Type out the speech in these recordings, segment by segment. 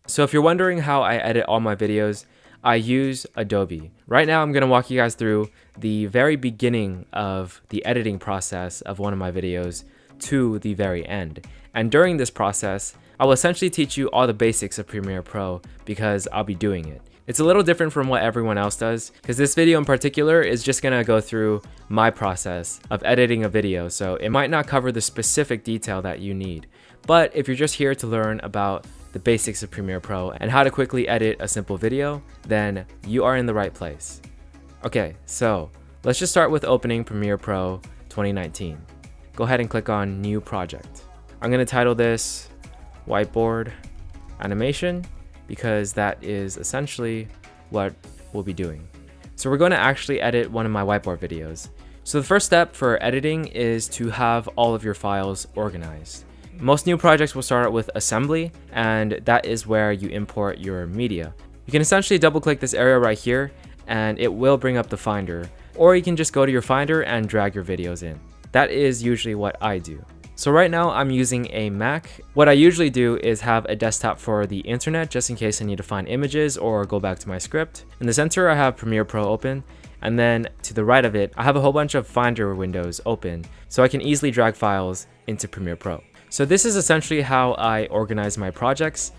So if you're wondering how I edit all my videos, I use Adobe. Right now I'm going to walk you guys through the very beginning of the editing process of one of my videos to the very end. And during this process, I will essentially teach you all the basics of Premiere Pro because I'll be doing it. It's a little different from what everyone else does because this video in particular is just going to go through my process of editing a video, so it might not cover the specific detail that you need. But if you're just here to learn about the basics of Premiere Pro and how to quickly edit a simple video, then you are in the right place. Okay, so let's just start with opening Premiere Pro 2019. Go ahead and click on New Project. I'm going to title this Whiteboard Animation because that is essentially what we'll be doing. So we're going to actually edit one of my whiteboard videos. So the first step for editing is to have all of your files organized. Most new projects will start out with assembly, and that is where you import your media. You can essentially double click this area right here and it will bring up the Finder, or you can just go to your Finder and drag your videos in. That is usually what I do. So right now I'm using a Mac. What I usually do is have a desktop for the internet just in case I need to find images or go back to my script. In the center I have Premiere Pro open, and then to the right of it I have a whole bunch of Finder windows open so I can easily drag files into Premiere Pro. So this is essentially how I organize my projects.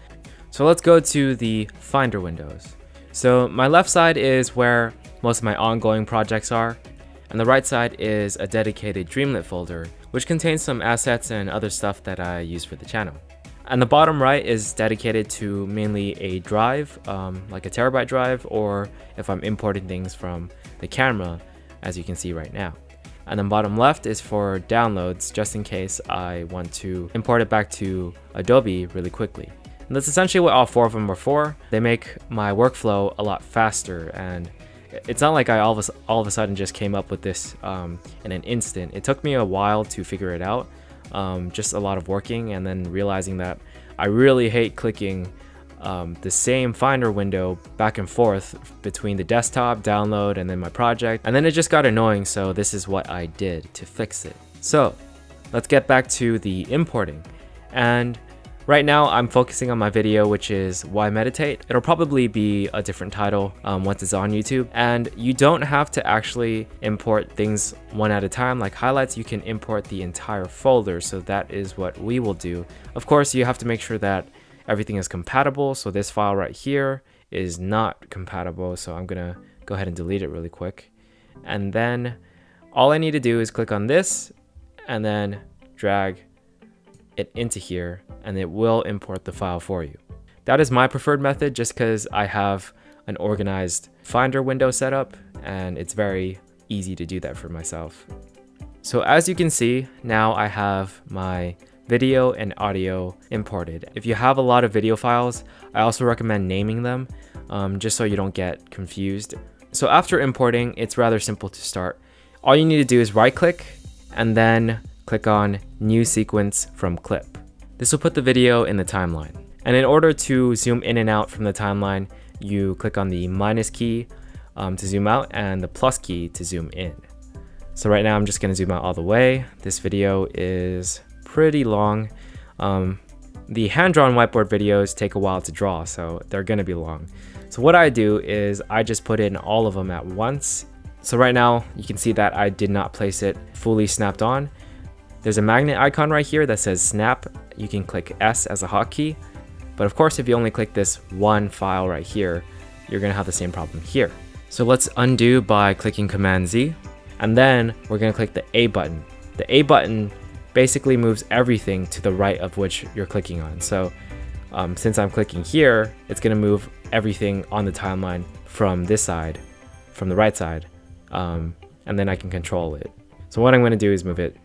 So let's go to the Finder windows. So my left side is where most of my ongoing projects are, and the right side is a dedicated Dreamlit folder, which contains some assets and other stuff that I use for the channel. And the bottom right is dedicated to mainly a drive, like a terabyte drive, or if I'm importing things from the camera, as you can see right now. And then bottom left is for downloads, just in case I want to import it back to Adobe really quickly. And that's essentially what all four of them are for. They make my workflow a lot faster, and it's not like I all of a sudden just came up with this in an instant. It took me a while to figure it out, just a lot of working and then realizing that I really hate clicking the same Finder window back and forth between the desktop, download, and then my project. And then it just got annoying, so this is what I did to fix it. So let's get back to the importing. And right now I'm focusing on my video, which is Why Meditate. It'll probably be a different title once it's on YouTube. And you don't have to actually import things one at a time like highlights. You can import the entire folder, so that is what we will do. Of course, you have to make sure that everything is compatible. So this file right here is not compatible, so I'm gonna go ahead and delete it really quick. And then all I need to do is click on this and then drag it into here, and it will import the file for you. That is my preferred method just because I have an organized Finder window set up and it's very easy to do that for myself. So as you can see, now I have my video and audio imported. If you have a lot of video files, I also recommend naming them just so you don't get confused. So after importing, it's rather simple to start. All you need to do is right click and then click on New Sequence from Clip. This will put the video in the timeline. And in order to zoom in and out from the timeline, you click on the minus key to zoom out and the plus key to zoom in. So right now I'm just gonna zoom out all the way. This video is pretty long. The hand-drawn whiteboard videos take a while to draw, so they're gonna be long. So what I do is I just put in all of them at once. So right now you can see that I did not place it fully snapped on. There's a magnet icon right here that says snap. You can click S as a hotkey, but of course if you only click this one file right here, you're gonna have the same problem here. So let's undo by clicking Command Z, and then we're gonna click the A button. The A button basically moves everything to the right of which you're clicking on. So since I'm clicking here, it's gonna move everything on the timeline from this side, from the right side, and then I can control it. So what I'm gonna do is move it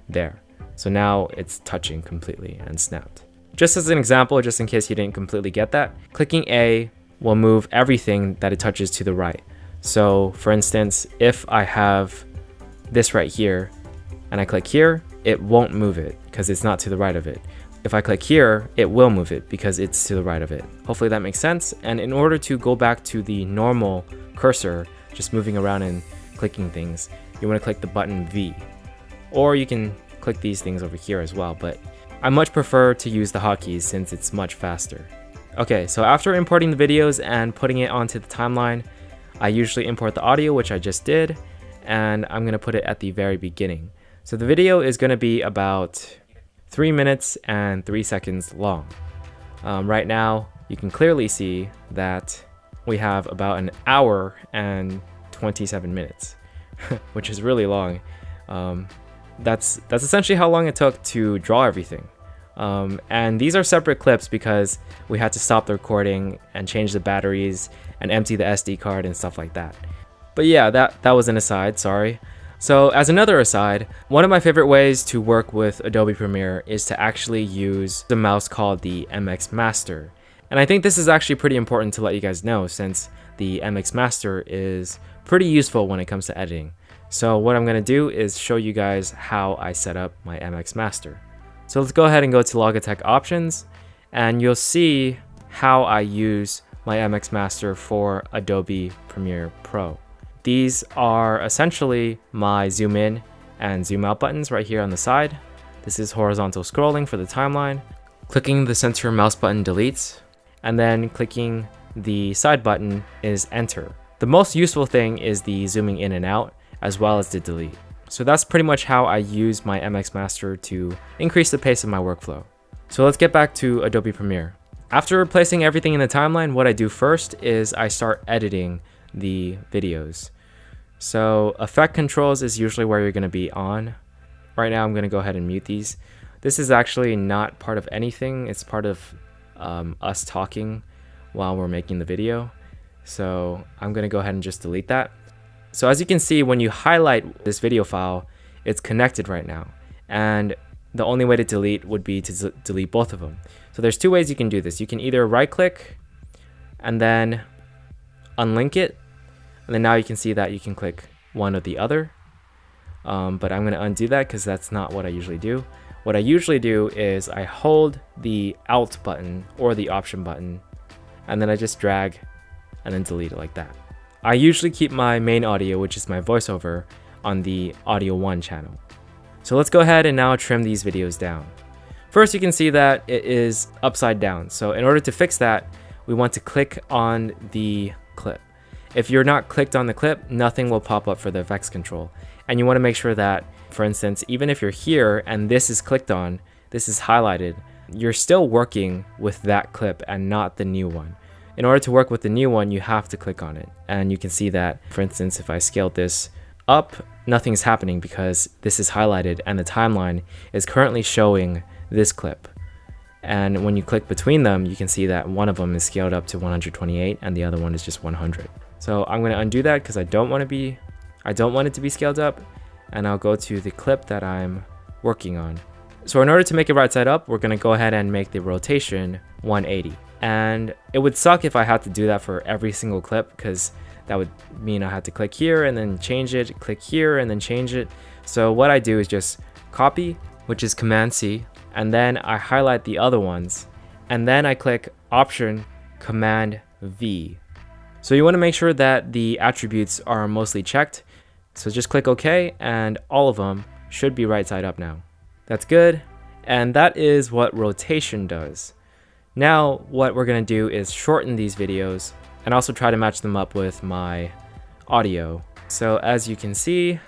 there. So now it's touching completely and snapped. Just as an example, just in case you didn't completely get that, clicking A will move everything that it touches to the right. So for instance, if I have this right here and I click here, it won't move it because it's not to the right of it. If I click here, it will move it because it's to the right of it. Hopefully that makes sense. And in order to go back to the normal cursor, just moving around and clicking things, you want to click the button V. Or you can click these things over here as well, but I much prefer to use the hotkeys since it's much faster. Okay, so after importing the videos and putting it onto the timeline, I usually import the audio, which I just did, and I'm gonna put it at the very beginning. So the video is gonna be about 3 minutes and 3 seconds long. Right now, you can clearly see that we have about an hour and 27 minutes, which is really long. That's essentially how long it took to draw everything. And these are separate clips because we had to stop the recording and change the batteries and empty the SD card and stuff like that. But yeah, that was an aside, sorry. So as another aside, one of my favorite ways to work with Adobe Premiere is to actually use the mouse called the MX Master. And I think this is actually pretty important to let you guys know, since the MX Master is pretty useful when it comes to editing. So what I'm gonna do is show you guys how I set up my MX Master. So let's go ahead and go to Logitech options, and you'll see how I use my MX Master for Adobe Premiere Pro. These are essentially my zoom in and zoom out buttons right here on the side. This is horizontal scrolling for the timeline. Clicking the center mouse button deletes, and then clicking the side button is enter. The most useful thing is the zooming in and out, as well as the delete. So that's pretty much how I use my MX Master to increase the pace of my workflow. So let's get back to Adobe Premiere. After placing everything in the timeline, what I do first is I start editing the videos. So effect controls is usually where you're going to be on. Right now I'm going to go ahead and mute these. This is actually not part of anything. It's part of us talking while we're making the video. So I'm going to go ahead and just delete that. So as you can see, when you highlight this video file, it's connected right now. And the only way to delete would be to delete both of them. So there's two ways you can do this. You can either right click and then unlink it. And then now you can see that you can click one or the other. But I'm gonna undo that because that's not what I usually do. What I usually do is I hold the Alt button or the Option button, and then I just drag and then delete it like that. I usually keep my main audio, which is my voiceover, on the Audio 1 channel. So let's go ahead and now trim these videos down. First, you can see that it is upside down. So in order to fix that, we want to click on the clip. If you're not clicked on the clip, nothing will pop up for the effects control. And you want to make sure that, for instance, even if you're here and this is clicked on, this is highlighted, you're still working with that clip and not the new one. In order to work with the new one, you have to click on it. And you can see that, for instance, if I scaled this up, nothing's happening because this is highlighted and the timeline is currently showing this clip. And when you click between them, you can see that one of them is scaled up to 128 and the other one is just 100. So I'm going to undo that because I don't want it to be scaled up, and I'll go to the clip that I'm working on. So in order to make it right side up, we're going to go ahead and make the rotation 180. And it would suck if I had to do that for every single clip, because that would mean I had to click here and then change it, click here and then change it. So what I do is just copy, which is Command C, and then I highlight the other ones, and then I click Option Command V. So you want to make sure that the attributes are mostly checked. So just click OK, and all of them should be right side up now. That's good. And that is what rotation does. Now what we're going to do is shorten these videos and also try to match them up with my audio. So as you can see,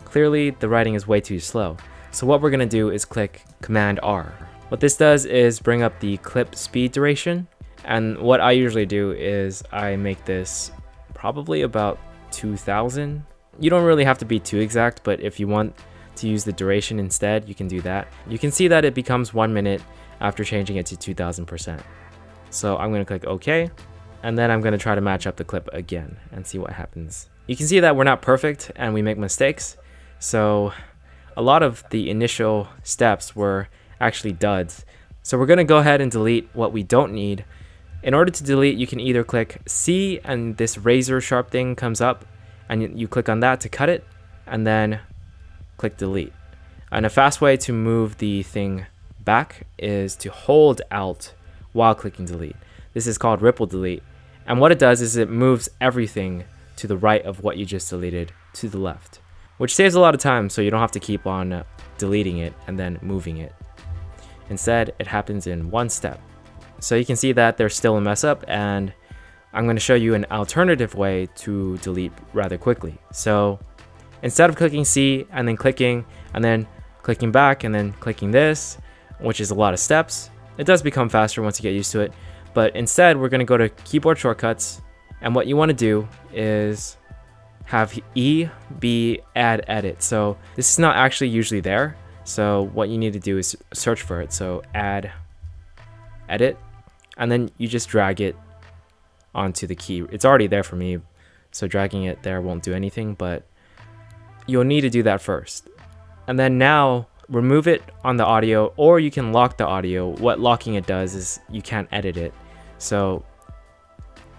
clearly the writing is way too slow. So what we're going to do is click Command R. What this does is bring up the clip speed duration. And what I usually do is I make this probably about 2000. You don't really have to be too exact, but if you want to use the duration instead, you can do that. You can see that it becomes 1 minute after changing it to 2000%. So I'm going to click OK, and then I'm going to try to match up the clip again and see what happens. You can see that we're not perfect and we make mistakes. So a lot of the initial steps were actually duds. So we're going to go ahead and delete what we don't need. In order to delete, you can either click C and this razor sharp thing comes up, and you click on that to cut it, and then click delete. And a fast way to move the thing back is to hold Alt while clicking delete. This is called ripple delete. And what it does is it moves everything to the right of what you just deleted to the left, which saves a lot of time, so you don't have to keep on deleting it and then moving it. Instead, it happens in one step. So you can see that there's still a mess up, and I'm going to show you an alternative way to delete rather quickly. So instead of clicking C and then clicking back and then clicking this, which is a lot of steps, it does become faster once you get used to it. But instead, we're going to go to keyboard shortcuts, and what you want to do is have E be add edit. So this is not actually usually there. So what you need to do is search for it. So add edit, and then you just drag it onto the key. It's already there for me, so dragging it there won't do anything, but you'll need to do that first. And then now remove it on the audio, or you can lock the audio. What locking it does is you can't edit it. So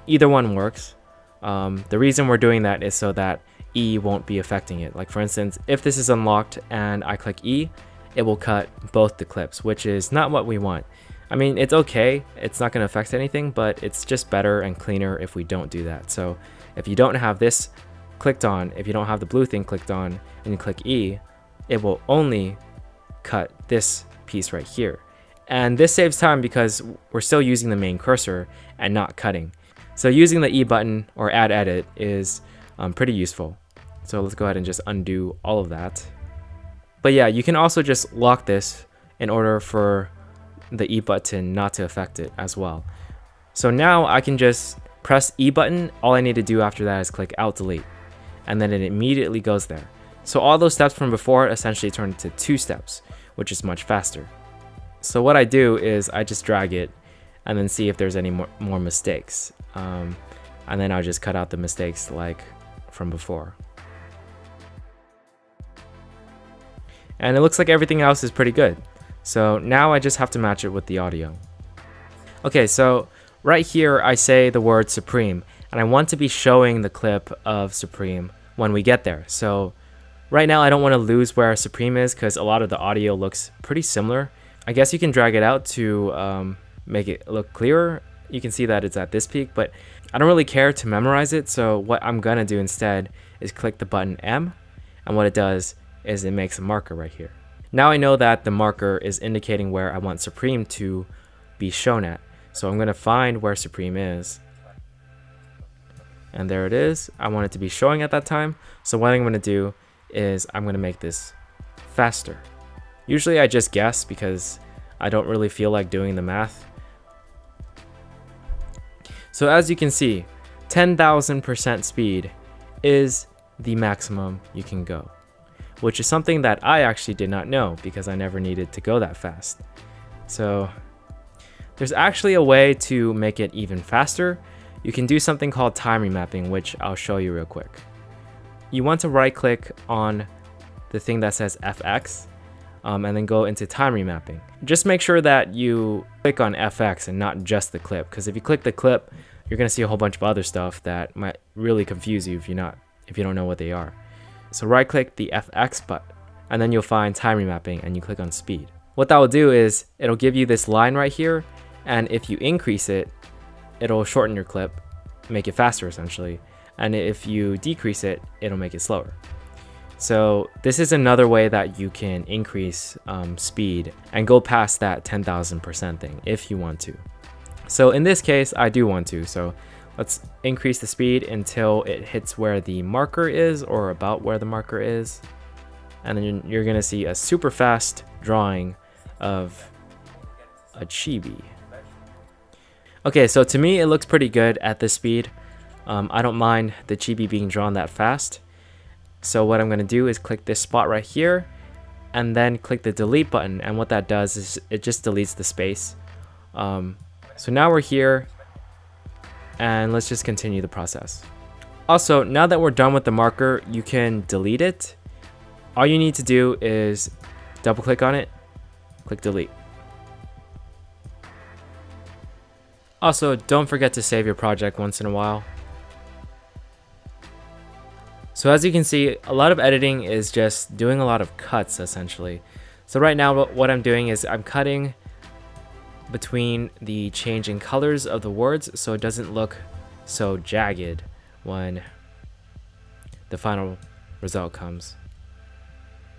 either one works. The reason we're doing that is so that E won't be affecting it. Like for instance, if this is unlocked and I click E, it will cut both the clips, which is not what we want. I mean, it's okay, it's not going to affect anything, but it's just better and cleaner if we don't do that. So if you don't have this clicked on, if you don't have the blue thing clicked on and you click E, it will only cut this piece right here. And this saves time because we're still using the main cursor and not cutting. So using the E button or add edit is pretty useful. So let's go ahead and just undo all of that. But yeah, you can also just lock this in order for the E button not to affect it as well. So now I can just press E button. All I need to do after that is click Alt Delete, and then it immediately goes there. So all those steps from before essentially turn into 2 steps, which is much faster. So what I do is I just drag it and then see if there's any more mistakes. And then I'll just cut out the mistakes like from before. And it looks like everything else is pretty good. So now I just have to match it with the audio. Okay, so right here I say the word Supreme, and I want to be showing the clip of Supreme when we get there. So right now I don't want to lose where Supreme is because a lot of the audio looks pretty similar. I guess you can drag it out to make it look clearer. You can see that it's at this peak, but I don't really care to memorize it. So what I'm gonna do instead is click the button M, and what it does is it makes a marker right here. Now I know that the marker is indicating where I want Supreme to be shown at. So I'm gonna find where Supreme is. And there it is. I want it to be showing at that time. So what I'm gonna do is I'm gonna make this faster. Usually I just guess because I don't really feel like doing the math. So as you can see, 10,000% speed is the maximum you can go, which is something that I actually did not know because I never needed to go that fast. So there's actually a way to make it even faster. You can do something called time remapping, which I'll show you real quick. You want to right click on the thing that says FX and then go into time remapping. Just make sure that you click on FX and not just the clip, because if you click the clip, you're gonna see a whole bunch of other stuff that might really confuse you if you don't know what they are. So right click the FX button and then you'll find time remapping and you click on speed. What that will do is it'll give you this line right here, and if you increase it, it'll shorten your clip, make it faster essentially, and if you decrease it, it'll make it slower. So this is another way that you can increase speed and go past that 10,000% thing if you want to. So in this case, I do want to. So let's increase the speed until it hits where the marker is, or about where the marker is. And then you're gonna see a super fast drawing of a chibi. Okay, so to me, it looks pretty good at this speed. I don't mind the chibi being drawn that fast. So what I'm gonna do is click this spot right here and then click the delete button. And what that does is it just deletes the space. So now we're here, and let's just continue the process. Also, now that we're done with the marker, you can delete it. All you need to do is double click on it, click delete. Also, don't forget to save your project once in a while. So as you can see, a lot of editing is just doing a lot of cuts essentially. So right now what I'm doing is I'm cutting between the changing colors of the words so it doesn't look so jagged when the final result comes.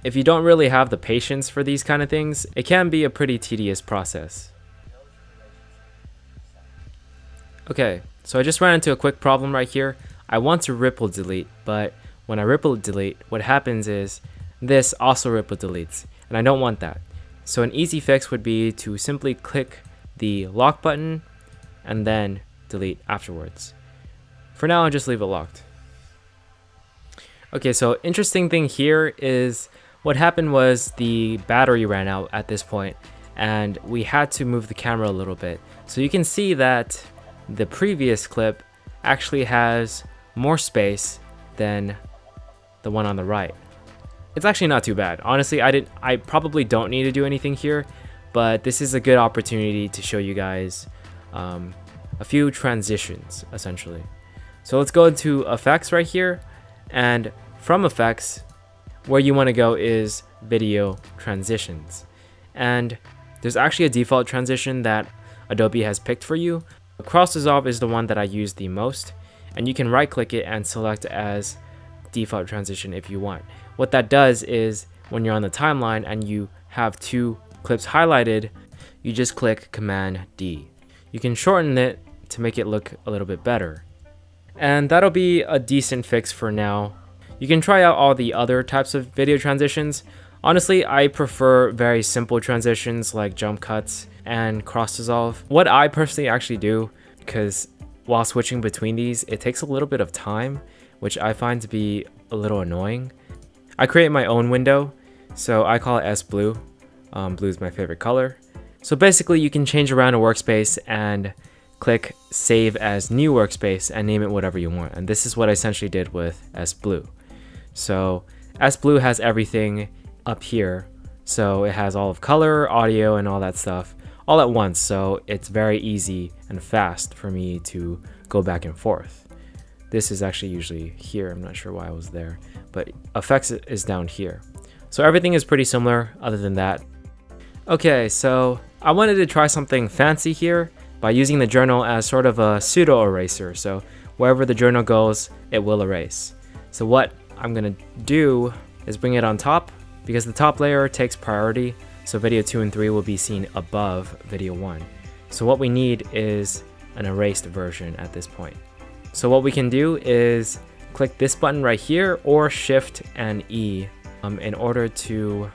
If you don't really have the patience for these kind of things, it can be a pretty tedious process. Okay, so I just ran into a quick problem right here. I want to ripple delete, but when I ripple delete, what happens is this also ripple deletes, and I don't want that. So an easy fix would be to simply click the lock button and then delete afterwards. For now, I'll just leave it locked. Okay, so interesting thing here is what happened was the battery ran out at this point, and we had to move the camera a little bit. So you can see that the previous clip actually has more space than the one on the right. It's actually not too bad. Honestly, I probably don't need to do anything here, but this is a good opportunity to show you guys a few transitions, essentially. So let's go into effects right here, and from effects, where you want to go is video transitions. And there's actually a default transition that Adobe has picked for you. Cross dissolve is the one that I use the most, and you can right click it and select as default transition if you want. What that does is when you're on the timeline and you have two clips highlighted, you just click Command D. You can shorten it to make it look a little bit better. And that'll be a decent fix for now. You can try out all the other types of video transitions. Honestly, I prefer very simple transitions like jump cuts and cross dissolve. What I personally actually do, because while switching between these, it takes a little bit of time, which I find to be a little annoying. I create my own window, so I call it S-Blue. Blue is my favorite color. So basically you can change around a workspace and click save as new workspace and name it whatever you want. And this is what I essentially did with S-Blue. So S-Blue has everything up here. So it has all of color, audio, and all that stuff all at once. So it's very easy and fast for me to go back and forth. This is actually usually here. I'm not sure why I was there, but effects is down here. So everything is pretty similar other than that. Okay, so I wanted to try something fancy here by using the journal as sort of a pseudo eraser. So wherever the journal goes, it will erase. So what I'm gonna do is bring it on top because the top layer takes priority. So video 2 and 3 will be seen above video 1. So what we need is an erased version at this point. So what we can do is click this button right here or Shift and E in order to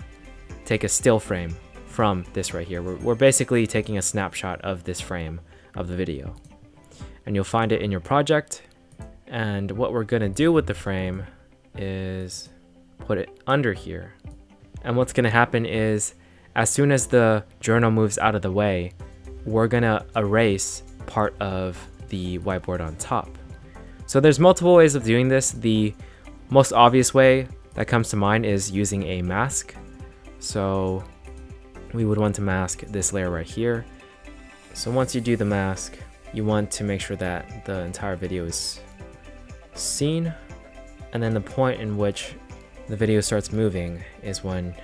take a still frame from this right here. We're basically taking a snapshot of this frame of the video. And you'll find it in your project. And what we're gonna do with the frame is put it under here. And what's gonna happen is as soon as the journal moves out of the way, we're gonna erase part of the whiteboard on top. So there's multiple ways of doing this. The most obvious way that comes to mind is using a mask. So we would want to mask this layer right here. So once you do the mask, you want to make sure that the entire video is seen. And then the point in which the video starts moving is when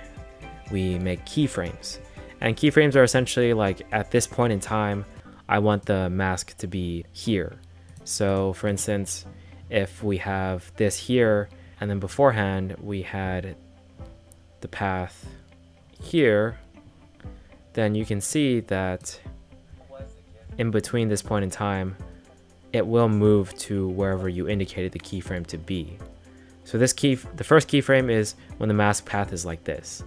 we make keyframes. And keyframes are essentially like at this point in time, I want the mask to be here. So for instance, if we have this here and then beforehand we had the path here, then you can see that in between this point in time, it will move to wherever you indicated the keyframe to be. So the first keyframe is when the mask path is like this.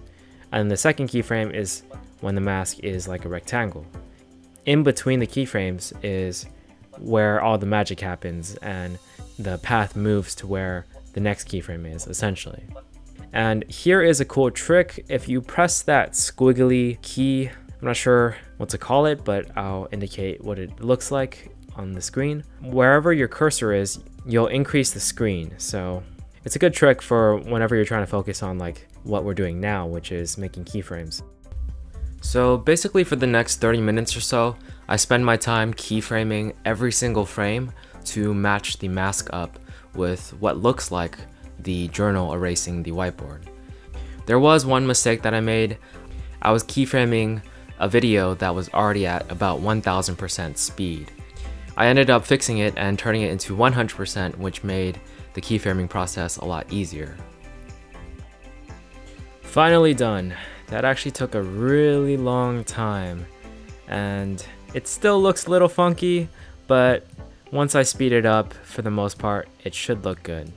And the second keyframe is when the mask is like a rectangle. In between the keyframes is where all the magic happens and the path moves to where the next keyframe is, essentially. And here is a cool trick. If you press that squiggly key, I'm not sure what to call it, but I'll indicate what it looks like on the screen. Wherever your cursor is, you'll increase the screen. So it's a good trick for whenever you're trying to focus on like what we're doing now, which is making keyframes. So basically for the next 30 minutes or so, I spend my time keyframing every single frame to match the mask up with what looks like the journal erasing the whiteboard. There was one mistake that I made. I was keyframing a video that was already at about 1000% speed. I ended up fixing it and turning it into 100%, which made the keyframing process a lot easier. Finally done. That actually took a really long time, and it still looks a little funky, but once I speed it up, for the most part, it should look good.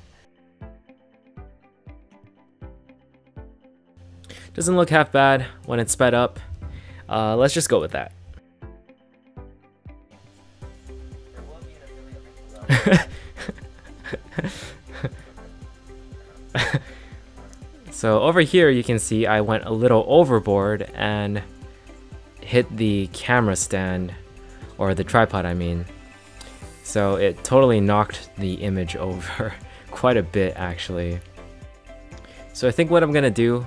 Doesn't look half bad when it's sped up. Let's just go with that. So over here you can see I went a little overboard and hit the camera stand, or the tripod I mean. So it totally knocked the image over quite a bit actually. So I think what I'm gonna do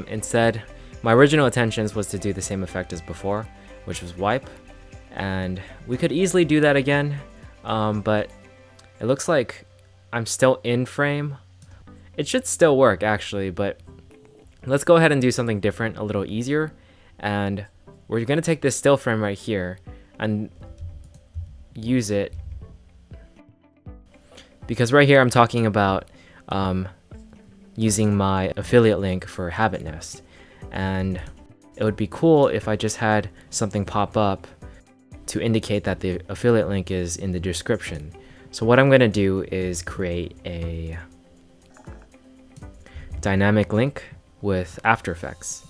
instead, my original intentions was to do the same effect as before, which was wipe, and we could easily do that again, but it looks like I'm still in frame. It should still work actually, but let's go ahead and do something different, a little easier. And we're gonna take this still frame right here and use it, because right here I'm talking about using my affiliate link for Habit Nest, and it would be cool if I just had something pop up to indicate that the affiliate link is in the description. So what I'm gonna do is create a dynamic link with After Effects,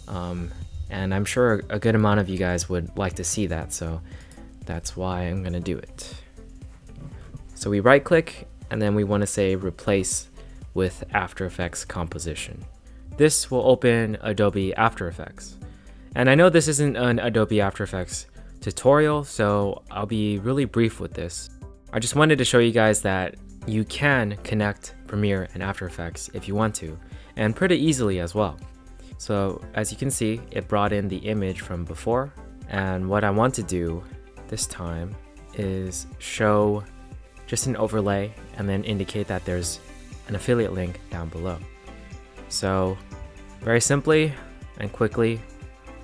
and I'm sure a good amount of you guys would like to see that, so that's why I'm gonna do it. So we right click and then we want to say replace with After Effects composition. This will open Adobe After Effects, and I know this isn't an Adobe After Effects tutorial, so I'll be really brief with this. I just wanted to show you guys that you can connect Premiere and After Effects if you want to, and pretty easily as well. So as you can see, it brought in the image from before, and what I want to do this time is show just an overlay and then indicate that there's an affiliate link down below. So very simply and quickly,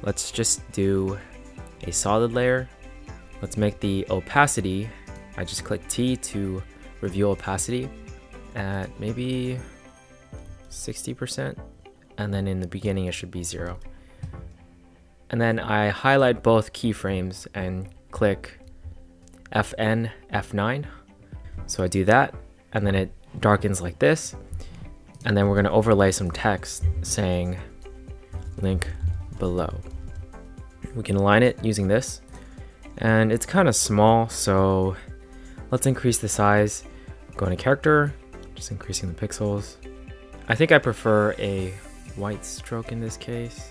let's just do a solid layer. Let's make the opacity, I just click T to review opacity at maybe 60%, and then in the beginning it should be 0. And then I highlight both keyframes and click FN F9. So I do that, and then it darkens like this, and then we're going to overlay some text saying link below. We can align it using this, and it's kind of small, so let's increase the size. Going to character, just increasing the pixels. I think I prefer a white stroke in this case.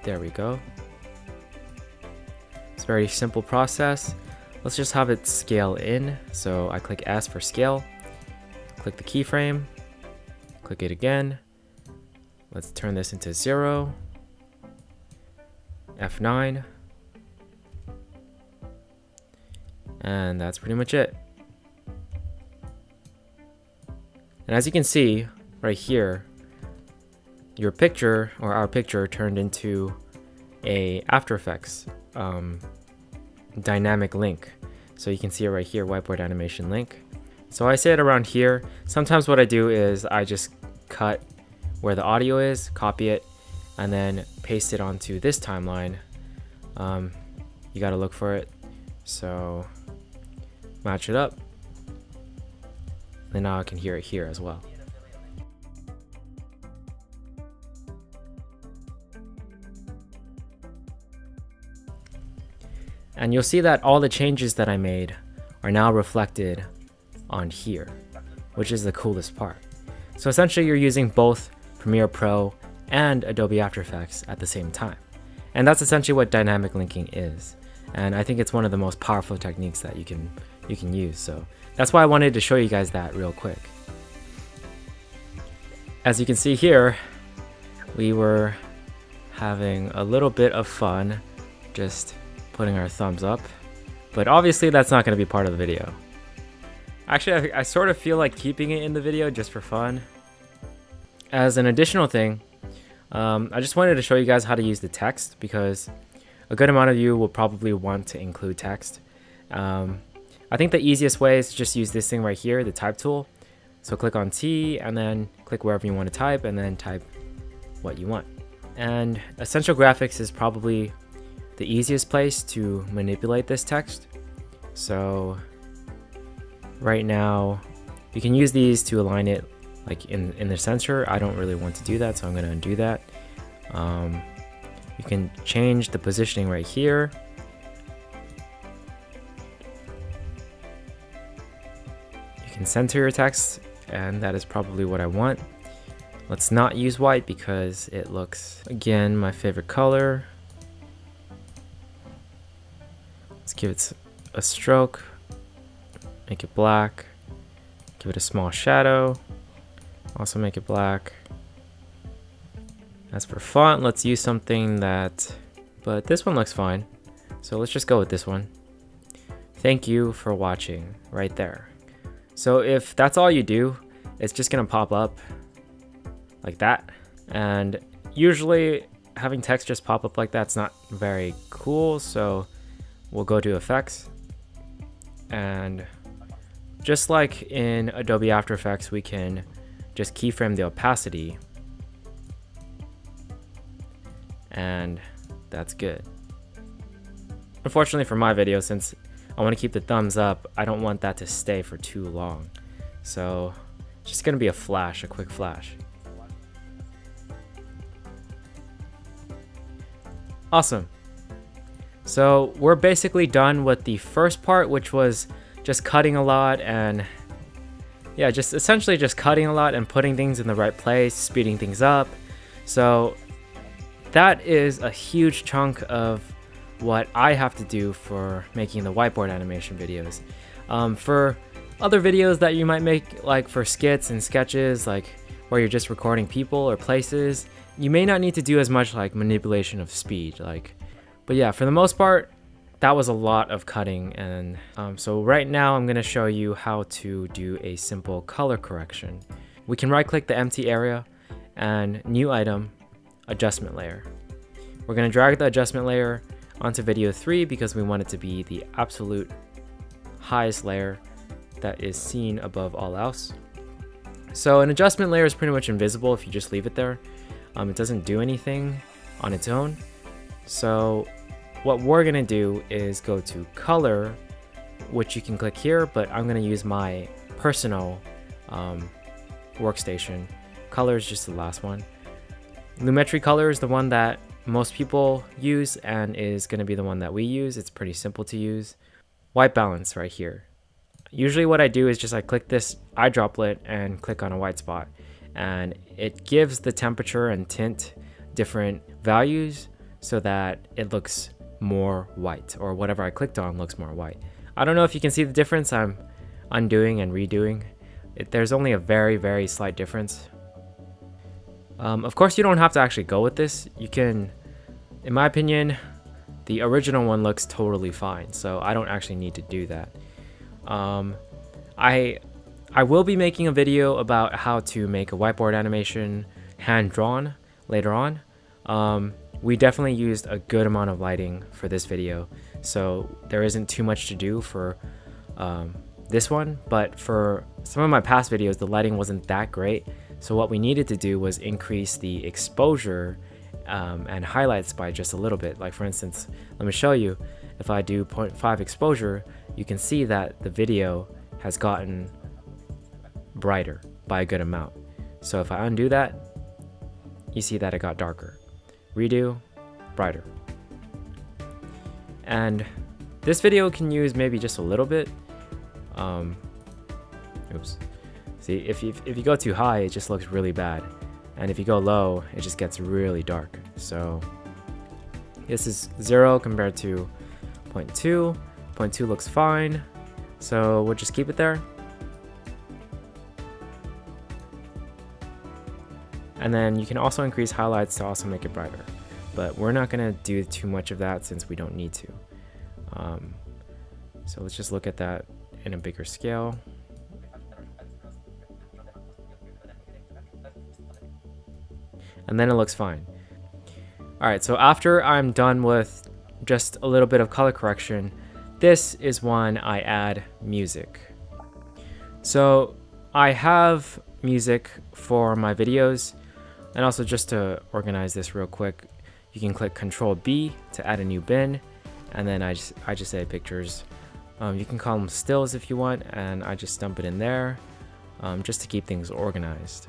There we go. It's a very simple process. Let's just have it scale in. So I click S for scale, click the keyframe, click it again. Let's turn this into 0, F9, and that's pretty much it. And as you can see right here, your picture, or our picture, turned into a After Effects dynamic link. So you can see it right here, whiteboard animation link. So I say it around here. Sometimes what I do is I just cut where the audio is, copy it, and then paste it onto this timeline. You gotta look for it. So match it up. And now I can hear it here as well. And you'll see that all the changes that I made are now reflected on here, which is the coolest part. So essentially you're using both Premiere Pro and Adobe After Effects at the same time. And that's essentially what dynamic linking is. And I think it's one of the most powerful techniques that you can use. So that's why I wanted to show you guys that real quick. As you can see here, we were having a little bit of fun just putting our thumbs up, but obviously that's not going to be part of the video. Actually, I sort of feel like keeping it in the video just for fun. As an additional thing, I just wanted to show you guys how to use the text, because a good amount of you will probably want to include text. I think the easiest way is to just use this thing right here, the type tool. So click on T and then click wherever you want to type, and then type what you want. And Essential Graphics is probably the easiest place to manipulate this text. So right now, you can use these to align it like in the center. I don't really want to do that, so I'm going to undo that. You can change the positioning right here. You can center your text, and that is probably what I want. Let's not use white because it looks, again, my favorite color. Let's give it a stroke, make it black, give it a small shadow, also make it black. As for font, let's use something but this one looks fine. So let's just go with this one. Thank you for watching right there. So if that's all you do, it's just gonna pop up like that. And usually having text just pop up like that's not very cool. So we'll go to effects, and just like in Adobe After Effects, we can just keyframe the opacity, and that's good. Unfortunately for my video, since I want to keep the thumbs up, I don't want that to stay for too long. So it's just gonna be a quick flash. Awesome. So we're basically done with the first part, which was just cutting a lot and yeah, just essentially just cutting a lot and putting things in the right place, speeding things up. So that is a huge chunk of what I have to do for making the whiteboard animation videos. For other videos that you might make, like for skits and sketches, like where you're just recording people or places, you may not need to do as much like manipulation of speed, but yeah, for the most part, that was a lot of cutting. And so right now I'm gonna show you how to do a simple color correction. We can right click the empty area and new item, adjustment layer. We're gonna drag the adjustment layer onto video 3 because we want it to be the absolute highest layer that is seen above all else. So an adjustment layer is pretty much invisible if you just leave it there. It doesn't do anything on its own. So what we're gonna do is go to color, which you can click here, but I'm gonna use my personal workstation. Color is just the last one. Lumetri color is the one that most people use and is gonna be the one that we use. It's pretty simple to use. White balance right here. Usually what I do is just I click this eye droplet and click on a white spot, and it gives the temperature and tint different values so that it looks more white, or whatever I clicked on looks more white. I don't know if you can see the difference. I'm undoing and redoing. There's only a very, very slight difference. Of course, you don't have to actually go with this. You can, in my opinion, the original one looks totally fine, so I don't actually need to do that. I will be making a video about how to make a whiteboard animation hand-drawn later on. We definitely used a good amount of lighting for this video, so there isn't too much to do for this one, but for some of my past videos, the lighting wasn't that great. So what we needed to do was increase the exposure and highlights by just a little bit. Like for instance, let me show you. If I do 0.5 exposure, you can see that the video has gotten brighter by a good amount. So if I undo that, you see that it got darker. Redo, brighter. And this video can use maybe just a little bit. Oops. See, if you go too high, it just looks really bad. And if you go low, it just gets really dark. So this is 0 compared to 0.2. 0.2 looks fine. So we'll just keep it there. And then you can also increase highlights to also make it brighter. But we're not gonna do too much of that since we don't need to. So let's just look at that in a bigger scale. And then it looks fine. All right, so after I'm done with just a little bit of color correction, this is when I add music. So I have music for my videos, and also just to organize this real quick, you can click Control B to add a new bin, and then I just say pictures You can call them stills if you want, and I just dump it in there just to keep things organized.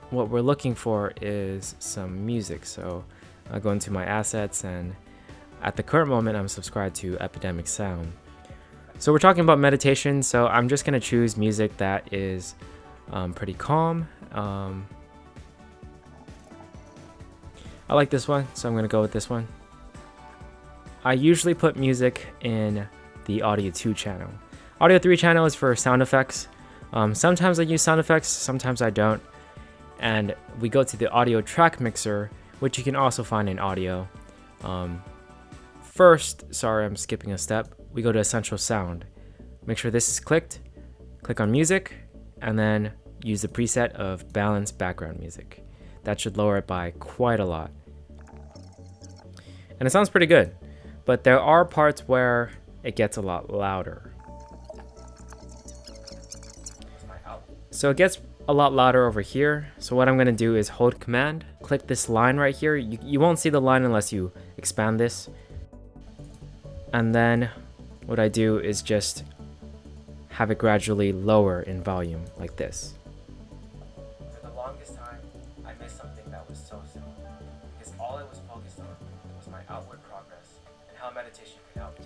What we're looking for is some music, so I'll go into my assets, and at the current moment I'm subscribed to Epidemic Sound. So we're talking about meditation, so I'm just going to choose music that is pretty calm. I like this one, so I'm going to go with this one. I usually put music in the Audio 2 channel. Audio 3 channel is for sound effects. Sometimes I use sound effects, sometimes I don't. And we go to the audio track mixer, which you can also find in audio. First, sorry, I'm skipping a step. We go to Essential Sound. Make sure this is clicked. Click on Music, and then use the preset of Balanced Background Music. That should lower it by quite a lot. And it sounds pretty good, but there are parts where it gets a lot louder. So it gets a lot louder over here. So what I'm going to do is hold Command, click this line right here. You won't see the line unless you expand this. And then what I do is just have it gradually lower in volume like this. For the longest time, I missed something that was so simple, because all I was focused on was my outward progress and how meditation could help.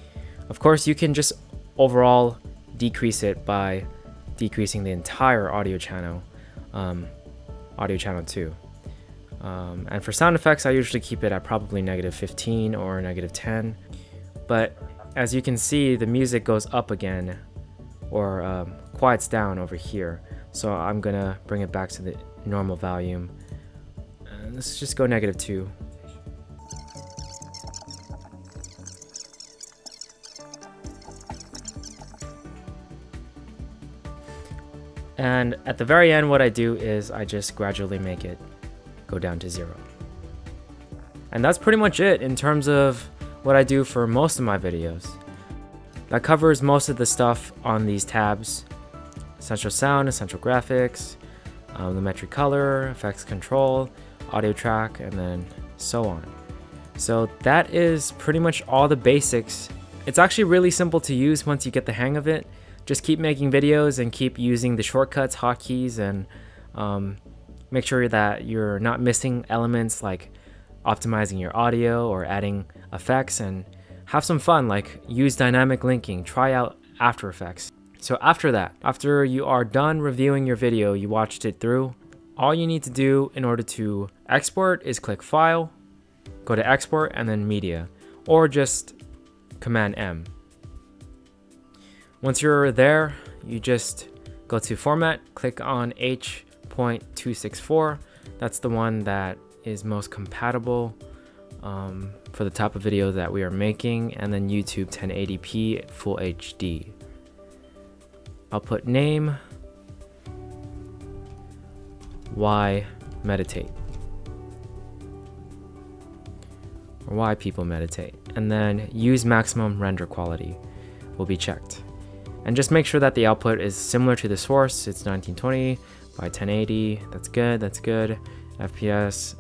Of course, you can just overall decrease it by decreasing the entire audio channel 2. And for sound effects, I usually keep it at probably -15 or -10. But as you can see, the music goes up again, or quiets down over here. So I'm gonna bring it back to the normal volume. Let's just go -2. And at the very end, what I do is I just gradually make it go down to 0. And that's pretty much it in terms of what I do for most of my videos. That covers most of the stuff on these tabs: Essential Sound, Essential Graphics, Lumetri Color, Effects Control, Audio Track, and then so on. So that is pretty much all the basics. It's actually really simple to use once you get the hang of it. Just keep making videos and keep using the shortcuts, hotkeys, and make sure that you're not missing elements like optimizing your audio or adding effects, and have some fun, like use dynamic linking, try out After Effects. So after that, after you are done reviewing your video, you watched it through, all you need to do in order to export is click File, go to Export, and then Media, or just Command M. Once you're there, you just go to Format, click on H.264. That's the one that is most compatible for the type of video that we are making, and then YouTube 1080p Full HD. I'll put name, Why Meditate, or Why People Meditate, and then use maximum render quality will be checked. And just make sure that the output is similar to the source. It's 1920 by 1080. That's good. That's good. FPS.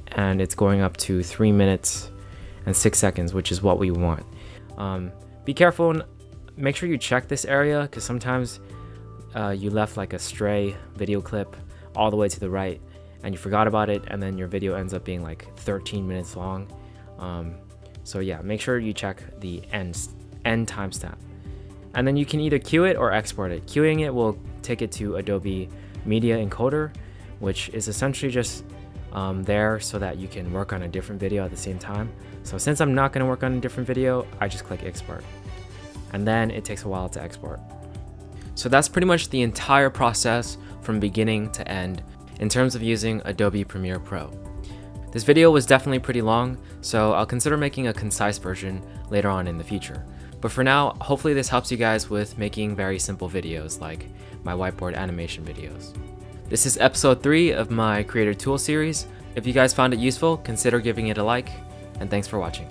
And it's going up to 3 minutes and 6 seconds, which is what we want. Be careful and make sure you check this area, because sometimes you left like a stray video clip all the way to the right and you forgot about it, and then your video ends up being like 13 minutes long. So yeah, make sure you check the end timestamp. And then you can either queue it or export it. Queuing it will take it to Adobe Media Encoder, which is essentially just there so that you can work on a different video at the same time. So since I'm not going to work on a different video, I just click Export. And then it takes a while to export. So that's pretty much the entire process from beginning to end in terms of using Adobe Premiere Pro. This video was definitely pretty long, so I'll consider making a concise version later on in the future. But for now, hopefully this helps you guys with making very simple videos like my whiteboard animation videos. This is episode 3 of my Creator Tool series. If you guys found it useful, consider giving it a like, and thanks for watching.